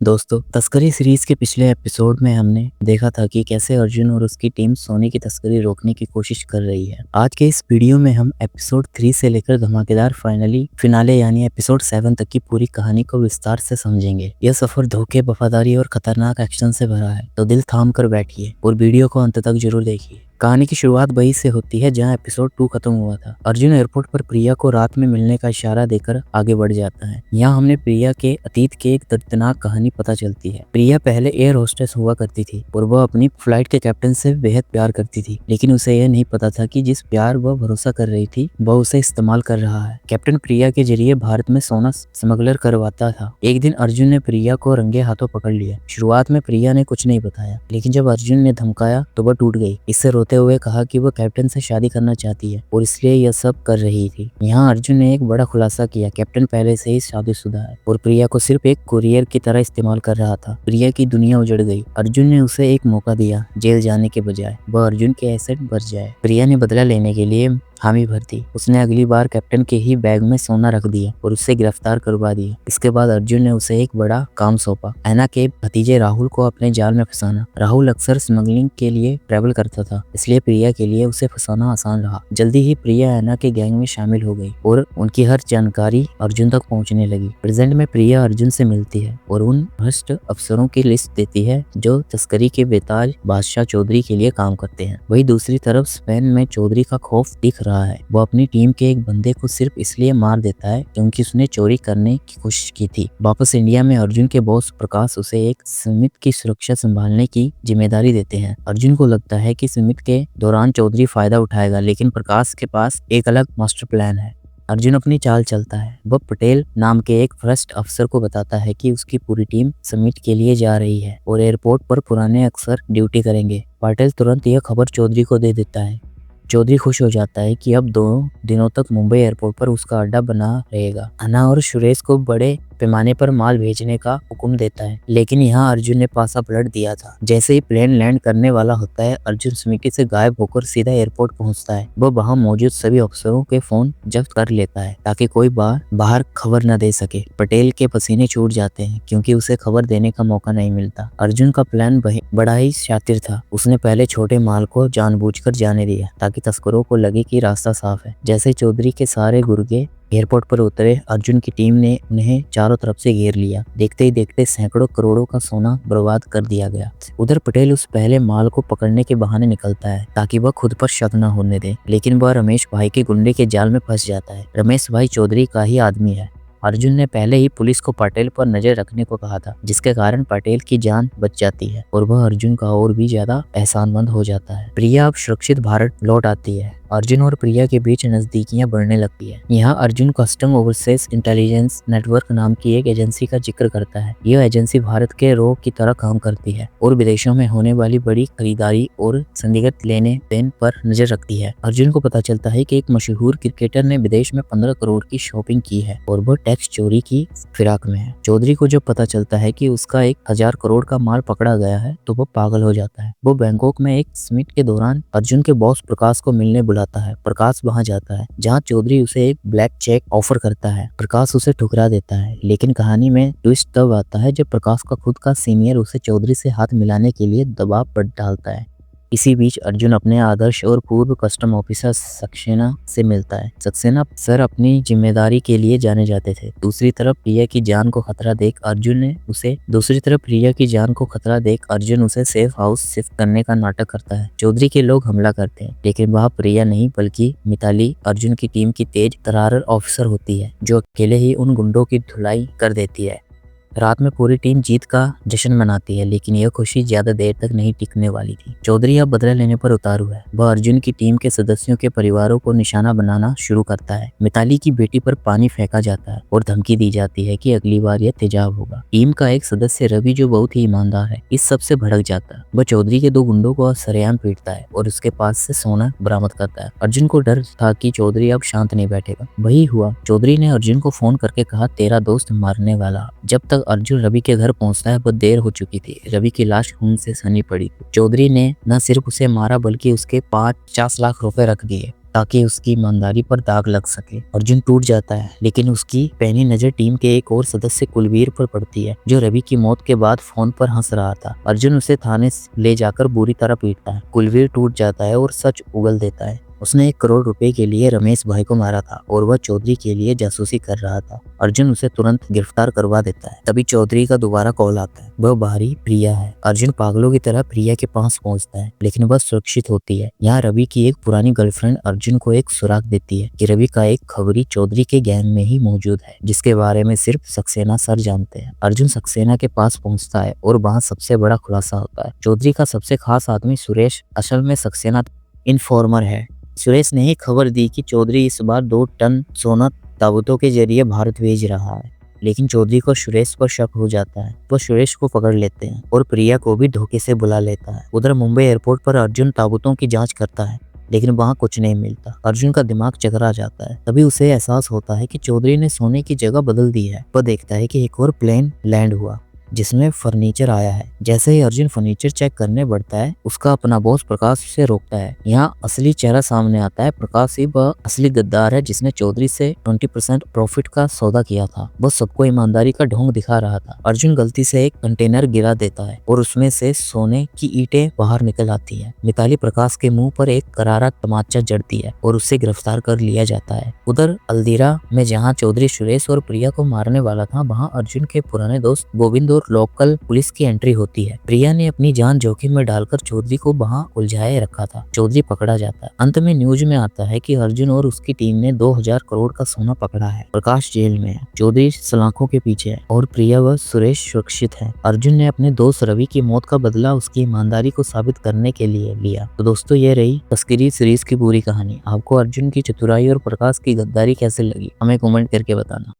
दोस्तों, तस्करी सीरीज के पिछले एपिसोड में हमने देखा था कि कैसे अर्जुन और उसकी टीम सोने की तस्करी रोकने की कोशिश कर रही है। आज के इस वीडियो में हम एपिसोड 3 से लेकर धमाकेदार फिनाले यानी एपिसोड 7 तक की पूरी कहानी को विस्तार से समझेंगे। यह सफर धोखे, वफादारी और खतरनाक एक्शन से भरा है, तो दिल थाम कर बैठिए और वीडियो को अंत तक जरूर देखिए। कहानी की शुरुआत वही से होती है जहां एपिसोड 2 खत्म हुआ था। अर्जुन एयरपोर्ट पर प्रिया को रात में मिलने का इशारा देकर आगे बढ़ जाता है। यहाँ हमने प्रिया के अतीत के एक दर्दनाक कहानी पता चलती है। प्रिया पहले एयर होस्टेस हुआ करती थी और वह अपनी फ्लाइट के कैप्टन से बेहद प्यार करती थी, लेकिन उसे यह नहीं पता था कि जिस प्यार वह भरोसा कर रही थी वह उसे इस्तेमाल कर रहा है। कैप्टन प्रिया के जरिए भारत में सोना स्मगलर करवाता था। एक दिन अर्जुन ने प्रिया को रंगे हाथों पकड़ लिया। शुरुआत में प्रिया ने कुछ नहीं बताया, लेकिन जब अर्जुन ने धमकाया तो वह टूट गई। इससे रोते हुए कहा कि वह कैप्टन से शादी करना चाहती है और इसलिए यह सब कर रही थी। यहाँ अर्जुन ने एक बड़ा खुलासा किया। कैप्टन पहले से ही शादीशुदा है और प्रिया को सिर्फ एक कुरियर की तरह इस्तेमाल कर रहा था। प्रिया की दुनिया उजड़ गई। अर्जुन ने उसे एक मौका दिया, जेल जाने के बजाय वह अर्जुन के एसेट बच जाए। प्रिया ने बदला लेने के लिए हामी भर दी। उसने अगली बार कैप्टन के ही बैग में सोना रख दिया और उससे गिरफ्तार करवा दिया। इसके बाद अर्जुन ने उसे एक बड़ा काम सौंपा, ऐना के भतीजे राहुल को अपने जाल में फंसाना। राहुल अक्सर स्मगलिंग के लिए ट्रैवल करता था, इसलिए प्रिया के लिए उसे फंसाना आसान रहा। जल्दी ही प्रिया ऐना के गैंग में शामिल हो गई और उनकी हर जानकारी अर्जुन तक पहुंचने लगी। प्रेजेंट में प्रिया अर्जुन से मिलती है और उन भ्रष्ट अफसरों की लिस्ट देती है जो तस्करी के बेताज बादशाह चौधरी के लिए काम करते हैं। वही दूसरी तरफ स्पेन में चौधरी का खौफ दिख रहा है। वो अपनी टीम के एक बंदे को सिर्फ इसलिए मार देता है क्योंकि उसने चोरी करने की कोशिश की थी। वापस इंडिया में अर्जुन के बॉस प्रकाश उसे एक स्मिथ की सुरक्षा संभालने की जिम्मेदारी देते हैं। अर्जुन को लगता है कि स्मिथ के दौरान चौधरी फायदा उठाएगा, लेकिन प्रकाश के पास एक अलग मास्टर प्लान है। अर्जुन अपनी चाल चलता है। वह पटेल नाम के एक भ्रष्ट अफसर को बताता है कि उसकी पूरी टीम समिट के लिए जा रही है और एयरपोर्ट पर पुराने अफसर ड्यूटी करेंगे। पटेल तुरंत यह खबर चौधरी को दे देता है। चौधरी खुश हो जाता है कि अब 2 दिनों तक मुंबई एयरपोर्ट पर उसका अड्डा बना रहेगा। अन्ना और सुरेश को बड़े पैमाने पर माल भेजने का हुक्म देता है, लेकिन यहाँ अर्जुन ने पासा पलट दिया था। जैसे ही प्लेन लैंड करने वाला होता है, अर्जुन स्मृति से गायब होकर सीधा एयरपोर्ट पहुंचता है। वह वहां मौजूद सभी अफसरों के फोन जब्त कर लेता है ताकि कोई बाहर खबर न दे सके। पटेल के पसीने छूट जाते हैं क्योंकि उसे खबर देने का मौका नहीं मिलता। अर्जुन का प्लान बड़ा ही शातिर था। उसने पहले छोटे माल को जानबूझकर जाने दिया ताकि तस्करों को लगे कि रास्ता साफ है। जैसे चौधरी के सारे गुर्गे एयरपोर्ट पर उतरे, अर्जुन की टीम ने उन्हें चारों तरफ से घेर लिया। देखते ही देखते सैकड़ों करोड़ों का सोना बर्बाद कर दिया गया। उधर पटेल उस पहले माल को पकड़ने के बहाने निकलता है ताकि वह खुद पर शक न होने दे, लेकिन वह रमेश भाई के गुंडे के जाल में फंस जाता है। रमेश भाई चौधरी का ही आदमी है। अर्जुन ने पहले ही पुलिस को पटेल पर नजर रखने को कहा था, जिसके कारण पटेल की जान बच जाती है और वह अर्जुन का और भी ज्यादा एहसानमंद हो जाता है। प्रिया अब सुरक्षित भारत लौट आती है। अर्जुन और प्रिया के बीच नजदीकियां बढ़ने लगती है। यहाँ Arjun custom overseas intelligence network नाम की एक एजेंसी का जिक्र करता है। यह एजेंसी भारत के रो की तरह काम करती है और विदेशों में होने वाली बड़ी खरीदारी और संदिग्ध लेने देन पर नजर रखती है। अर्जुन को पता चलता है कि एक मशहूर क्रिकेटर ने विदेश में 15 करोड़ की शॉपिंग की है और वह टैक्स चोरी की फिराक में है। चौधरी को जब पता चलता है कि उसका 1000 करोड़ का माल पकड़ा गया है तो वो पागल हो जाता है। वो बैंकॉक में एक समिट के दौरान अर्जुन के बॉस प्रकाश को मिलने बुलाता है। प्रकाश वहां जाता है जहां चौधरी उसे एक ब्लैक चेक ऑफर करता है। प्रकाश उसे ठुकरा देता है, लेकिन कहानी में ट्विस्ट तब आता है जब प्रकाश का खुद का सीनियर उसे चौधरी से हाथ मिलाने के लिए दबाव डालता है। इसी बीच अर्जुन अपने आदर्श और पूर्व कस्टम ऑफिसर सक्सेना से मिलता है। सक्सेना सर अपनी जिम्मेदारी के लिए जाने जाते थे। दूसरी तरफ प्रिया की जान को खतरा देख अर्जुन उसे सेफ हाउस शिफ्ट करने का नाटक करता है। चौधरी के लोग हमला करते हैं, लेकिन वह प्रिया नहीं बल्कि मिताली, अर्जुन की टीम की तेज तर्रार ऑफिसर होती है, जो अकेले ही उन गुंडों की धुलाई कर देती है। रात में पूरी टीम जीत का जश्न मनाती है, लेकिन यह खुशी ज्यादा देर तक नहीं टिकने वाली थी। चौधरी अब बदला लेने पर उतारू है। वह अर्जुन की टीम के सदस्यों के परिवारों को निशाना बनाना शुरू करता है। मिताली की बेटी पर पानी फेंका जाता है और धमकी दी जाती है कि अगली बार यह तेजाब होगा। टीम का एक सदस्य रवि, जो बहुत ही ईमानदार है, इस सब से भड़क जाता है। वह चौधरी के 2 गुंडों को सरेआम पीटता है और उसके पास से सोना बरामद करता है। अर्जुन को डर था कि चौधरी अब शांत नहीं बैठेगा। वही हुआ। चौधरी ने अर्जुन को फोन करके कहा, तेरा दोस्त मारने वाला। जब तक अर्जुन रवि के घर पहुंचता है, वह देर हो चुकी थी। रवि की लाश खून से सनी पड़ी। चौधरी ने न सिर्फ उसे मारा बल्कि उसके 50 लाख रुपए रख दिए। ताकि उसकी ईमानदारी पर दाग लग सके। अर्जुन टूट जाता है, लेकिन उसकी पैनी नजर टीम के एक और सदस्य कुलवीर पर पड़ती है, जो रवि की मौत के बाद फोन पर हंस रहा था। अर्जुन उसे थाने ले जाकर बुरी तरह पीटता है। कुलवीर टूट जाता है और सच उगल देता है। उसने 1 करोड़ रुपए के लिए रमेश भाई को मारा था और वह चौधरी के लिए जासूसी कर रहा था। अर्जुन उसे तुरंत गिरफ्तार करवा देता है। तभी चौधरी का दोबारा कॉल आता है। वह बाहरी प्रिया है। अर्जुन पागलों की तरह प्रिया के पास पहुंचता है, लेकिन वह सुरक्षित होती है। यहाँ रवि की एक पुरानी गर्लफ्रेंड अर्जुन को एक सुराग देती है कि रवि का एक खबरी चौधरी के गैंग में ही मौजूद है, जिसके बारे में सिर्फ सक्सेना सर जानते हैं। अर्जुन सक्सेना के पास पहुंचता है और वहाँ सबसे बड़ा खुलासा होता है। चौधरी का सबसे खास आदमी सुरेश असल में सक्सेना इन्फॉर्मर है। सुरेश ने ही खबर दी कि चौधरी इस बार 2 टन सोना ताबूतों के जरिए भारत भेज रहा है, लेकिन चौधरी को सुरेश पर शक हो जाता है। वो सुरेश को पकड़ लेते हैं और प्रिया को भी धोखे से बुला लेता है। उधर मुंबई एयरपोर्ट पर अर्जुन ताबूतों की जांच करता है, लेकिन वहाँ कुछ नहीं मिलता। अर्जुन का दिमाग चकरा जाता है। तभी उसे एहसास होता है कि चौधरी ने सोने की जगह बदल दी है। वह देखता है कि एक और प्लेन लैंड हुआ जिसमें फर्नीचर आया है। जैसे ही अर्जुन फर्नीचर चेक करने बढ़ता है, उसका अपना बॉस प्रकाश उसे रोकता है। यहाँ असली चेहरा सामने आता है। प्रकाश ही वह असली गद्दार है जिसने चौधरी से 20% प्रॉफिट का सौदा किया था। वह सबको ईमानदारी का ढोंग दिखा रहा था। अर्जुन गलती से एक कंटेनर गिरा देता है और उसमें से सोने की ईंटें बाहर निकल आती है। मिताली प्रकाश के मुंह पर एक करारा तमाचा जड़ती है और उसे गिरफ्तार कर लिया जाता है। उधर अल्दीरा में जहाँ चौधरी सुरेश और प्रिया को मारने वाला था, वहाँ अर्जुन के पुराने दोस्त गोविंद और लोकल पुलिस की एंट्री होती है। प्रिया ने अपनी जान जोखिम में डालकर चौधरी को वहां उलझाए रखा था। चौधरी पकड़ा जाता है। अंत में न्यूज में आता है कि अर्जुन और उसकी टीम ने 2000 करोड़ का सोना पकड़ा है। प्रकाश जेल में है, चौधरी सलाखों के पीछे है और प्रिया व सुरेश सुरक्षित है। अर्जुन ने अपने दोस्त रवि की मौत का बदला उसकी ईमानदारी को साबित करने के लिए लिया। तो दोस्तों, ये रही तस्करी सीरीज की पूरी कहानी। आपको अर्जुन की चतुराई और प्रकाश की गद्दारी कैसे लगी, हमें कमेंट करके बताना।